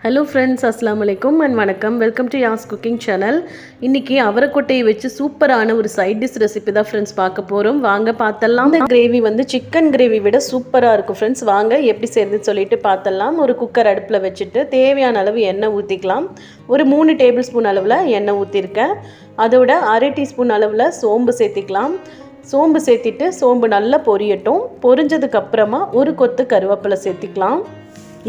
Hello friends, Assalamu alaikum and vanakkam. Welcome to Ya's cooking channel. இன்னைக்கு அவரைக்கொட்டையை வச்சு சூப்பரான ஒரு சைட் டிஷ் ரெசிபி தான் फ्रेंड्स பார்க்க போறோம். வாங்க பார்த்தலாம். இந்த கிரேவி வந்து சிக்கன் கிரேவி விட சூப்பரா இருக்கும் फ्रेंड्स. வாங்க எப்படி செய்யறதுன்னு சொல்லிட்டு பார்த்தலாம். ஒரு குக்கர் அடுப்புல வச்சிட்டு தேவையான அளவு எண்ணெய் ஊத்திக்கலாம். ஒரு 3 டேபிள்ஸ்பூன் அளவுல எண்ணெய் ஊத்திருக்கேன். அதோட 1/2 டீஸ்பூன் அளவுல சோம்பு சேர்த்திக்கலாம். சோம்பு சேர்த்திட்டு சோம்பு நல்லா பொரியட்டும். பொரிஞ்சதுக்கு அப்புறமா ஒரு கொத்து கருவேப்பிலை சேர்த்திக்கலாம்.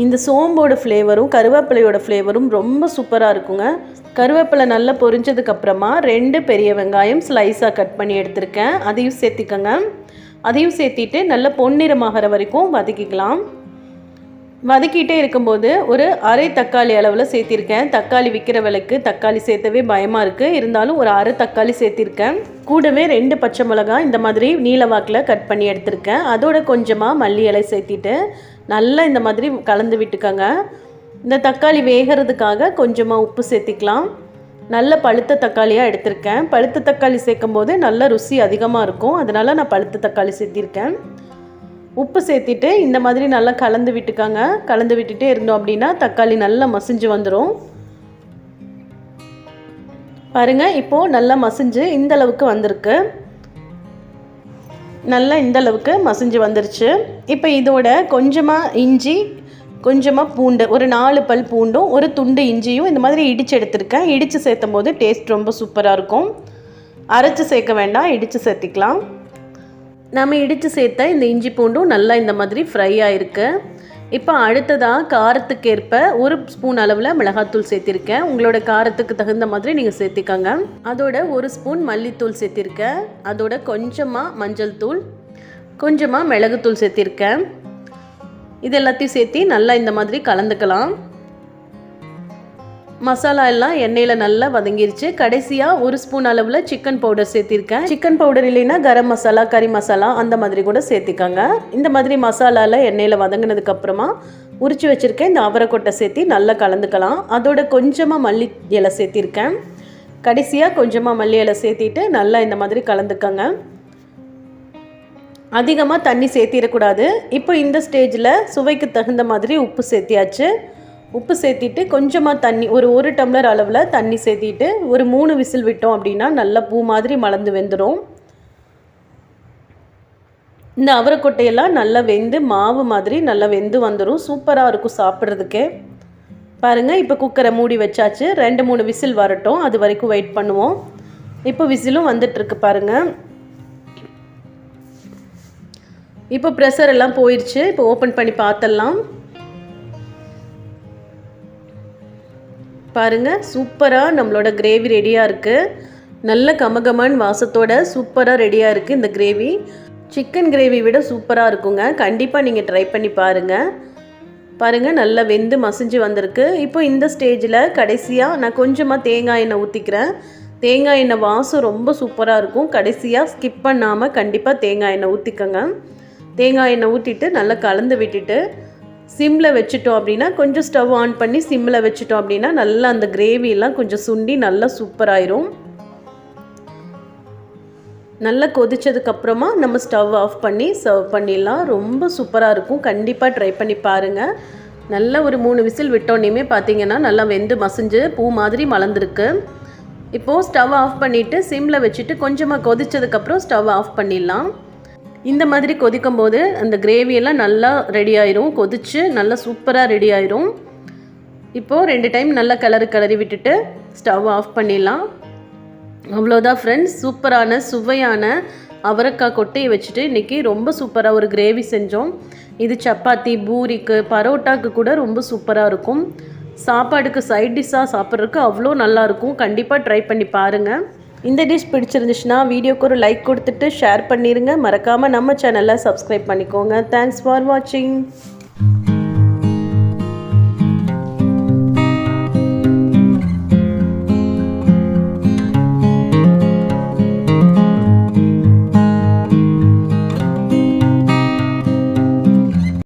இந்த சோம்போட ஃப்ளேவரும் கருவேப்பிலையோட ஃப்ளேவரும் ரொம்ப சூப்பராக இருக்குங்க. கருவேப்பிலை நல்லா பொரிஞ்சதுக்கு அப்புறமா 2 பெரிய வெங்காயம் ஸ்லைஸாக கட் பண்ணி எடுத்திருக்கேன். அதையும் சேர்த்திக்கங்க. அதையும் சேர்த்திட்டு நல்லா பொன்னிறமாகிற வரைக்கும் வதக்கிக்கலாம். வதக்கிட்டே இருக்கும்போது ஒரு அரை தக்காளி அளவில் சேர்த்திருக்கேன். தக்காளி விற்கிற விலைக்கு தக்காளி சேர்த்தவே பயமாக இருக்குது. இருந்தாலும் ஒரு அரை தக்காளி சேர்த்திருக்கேன். கூடவே 2 பச்சை மிளகாய் இந்த மாதிரி நீல வாக்கில் கட் பண்ணி எடுத்திருக்கேன். அதோட கொஞ்சமாக மல்லி இலை சேர்த்திட்டு நல்லா இந்த மாதிரி கலந்து விட்டுக்கங்க. இந்த தக்காளி வேகிறதுக்காக கொஞ்சமாக உப்பு சேர்த்திக்கலாம். நல்ல பழுத்த தக்காளியாக எடுத்திருக்கேன். பழுத்த தக்காளி சேர்க்கும் போது நல்ல ருசி அதிகமாக இருக்கும். அதனால் நான் பழுத்த தக்காளி சேர்த்திருக்கேன். உப்பு சேர்த்திட்டு இந்த மாதிரி நல்லா கலந்து விட்டுக்காங்க. கலந்து விட்டுட்டே இருந்தோம் அப்படின்னா தக்காளி நல்லா மசிஞ்சு வந்துடும். பாருங்கள், இப்போது நல்லா மசிஞ்சு இந்த அளவுக்கு வந்திருக்கு. நல்லா இந்த அளவுக்கு மசிஞ்சு வந்துருச்சு. இப்போ இதோட கொஞ்சமாக இஞ்சி, கொஞ்சமாக பூண்டு, ஒரு 4 பல் பூண்டும் ஒரு துண்டு இஞ்சியும் இந்த மாதிரி இடித்து எடுத்துருக்கேன். இடித்து சேர்த்தும் போது டேஸ்ட் ரொம்ப சூப்பராக இருக்கும். அரைச்சி சேர்க்க வேண்டாம், இடித்து சேர்த்திக்கலாம். நம்ம இடித்து சேர்த்த இந்த இஞ்சி பூண்டும் நல்லா இந்த மாதிரி ஃப்ரை ஆகிருக்கு. இப்போ அடுத்ததாக காரத்துக்கேற்ப 1 ஸ்பூன் அளவில் மிளகாத்தூள் சேர்த்திருக்கேன். உங்களோட காரத்துக்கு தகுந்த மாதிரி நீங்கள் சேர்த்திக்கங்க. அதோட 1 ஸ்பூன் மல்லித்தூள் சேர்த்திருக்கேன். அதோட கொஞ்சமாக மஞ்சள் தூள், கொஞ்சமாக மிளகுத்தூள் சேர்த்திருக்கேன். இது எல்லாத்தையும் சேர்த்து நல்லா இந்த மாதிரி கலந்துக்கலாம். மசாலா எல்லாம் எண்ணெயில் நல்லா வதங்கிருச்சு. கடைசியாக 1 ஸ்பூன் அளவில் சிக்கன் பவுடர் சேர்த்திருக்கேன். சிக்கன் பவுடர் இல்லைன்னா கரம் மசாலா, கறி மசாலா அந்த மாதிரி கூட சேர்த்திக்காங்க. இந்த மாதிரி மசாலாவில் எண்ணெயில் வதங்கினதுக்கப்புறமா உரிச்சு வச்சுருக்கேன் இந்த அவரைக்கொட்டை சேர்த்து நல்லா கலந்துக்கலாம். அதோட கொஞ்சமாக மல்லி இலை சேர்த்திருக்கேன். கடைசியாக கொஞ்சமாக மல்லி இலை சேர்த்திட்டு நல்லா இந்த மாதிரி கலந்துக்கங்க. அதிகமாக தண்ணி சேர்த்திடக்கூடாது. இப்போ இந்த ஸ்டேஜில் சுவைக்கு தகுந்த மாதிரி உப்பு சேர்த்தியாச்சு. உப்பு சேர்த்திட்டு கொஞ்சமாக தண்ணி, ஒரு டம்ளர் அளவில் தண்ணி சேர்த்திட்டு ஒரு 3 விசில் விட்டோம் அப்படின்னா நல்லா பூ மாதிரி மலர்ந்து வெந்துடும். இந்த அவரைக்கொட்டையெல்லாம் நல்லா வெந்து மாவு மாதிரி நல்லா வெந்து வந்துடும். சூப்பராக இருக்கும் சாப்பிட்றதுக்கே. பாருங்கள், இப்போ குக்கரை மூடி வச்சாச்சு. 2-3 விசில் வரட்டும், அது வரைக்கும் வெயிட் பண்ணுவோம். இப்போ விசிலும் வந்துட்டுருக்கு பாருங்கள். இப்போ ப்ரெஷர் எல்லாம் போயிடுச்சு. இப்போ ஓப்பன் பண்ணி பார்த்துடலாம். பாருங்கள், சூப்பராக நம்மளோட கிரேவி ரெடியாக இருக்குது. நல்ல கமகமான் வாசத்தோட சூப்பராக ரெடியாக இருக்குது இந்த கிரேவி. சிக்கன் கிரேவி விட சூப்பராக இருக்குங்க. கண்டிப்பாக நீங்கள் ட்ரை பண்ணி பாருங்கள். பாருங்கள், நல்லா வெந்து மசிஞ்சு வந்திருக்கு. இப்போ இந்த ஸ்டேஜில் கடைசியாக நான் கொஞ்சமாக தேங்காய் எண்ணெய் ஊற்றிக்கிறேன். தேங்காய் எண்ணெய் வாசம் ரொம்ப சூப்பராக இருக்கும். கடைசியாக ஸ்கிப் பண்ணாமல் கண்டிப்பாக தேங்காய் எண்ணெய் ஊற்றிக்கோங்க. தேங்காய் எண்ணெய் ஊற்றிட்டு நல்லா கலந்து விட்டுட்டு சிம்மில் வச்சுட்டோம் அப்படின்னா, கொஞ்சம் ஸ்டவ் ஆன் பண்ணி சிம்மில் வச்சுட்டோம் அப்படின்னா நல்லா அந்த கிரேவியெல்லாம் கொஞ்சம் சுண்டி நல்லா சூப்பராயிரும். நல்லா கொதிச்சதுக்கப்புறமா நம்ம ஸ்டவ் ஆஃப் பண்ணி சர்வ் பண்ணிடலாம். ரொம்ப சூப்பராக இருக்கும். கண்டிப்பாக ட்ரை பண்ணி பாருங்கள். நல்லா ஒரு 3 விசில் விட்டோன்னே பார்த்தீங்கன்னா நல்லா வெந்து மசிஞ்சு பூ மாதிரி மலர்ந்துருக்கு. இப்போது ஸ்டவ் ஆஃப் பண்ணிவிட்டு சிம்மில் வச்சுட்டு கொஞ்சமாக கொதிச்சதுக்கப்புறம் ஸ்டவ் ஆஃப் பண்ணிடலாம். இந்த மாதிரி கொதிக்கும் போது அந்த கிரேவியெல்லாம் நல்லா ரெடி ஆயிரும். கொதிச்சு நல்லா சூப்பராக ரெடி ஆயிரும். இப்போது 2 டைம் நல்லா கிளறி விட்டுட்டு ஸ்டவ் ஆஃப் பண்ணிடலாம். அவ்வளோதான் ஃப்ரெண்ட்ஸ், சூப்பரான சுவையான அவரைக்காய் கொட்டையை வச்சுட்டு இன்றைக்கி ரொம்ப சூப்பராக ஒரு கிரேவி செஞ்சோம். இது சப்பாத்தி, பூரிக்கு, பரோட்டாக்கு கூட ரொம்ப சூப்பராக இருக்கும். சாப்பாடுக்கு சைட் டிஷ்ஷாக சாப்பிட்றதுக்கு அவ்வளோ நல்லாயிருக்கும். கண்டிப்பாக ட்ரை பண்ணி பாருங்கள். இந்த டிஷ் பிடிச்சிருந்துச்சுன்னா வீடியோக்கு ஒரு லைக் கொடுத்துட்டு ஷேர் பண்ணிடுங்க. மறக்காமல் நம்ம சேனலை சப்ஸ்கிரைப் பண்ணிக்கோங்க. தேங்க்ஸ் ஃபார் வாட்சிங்.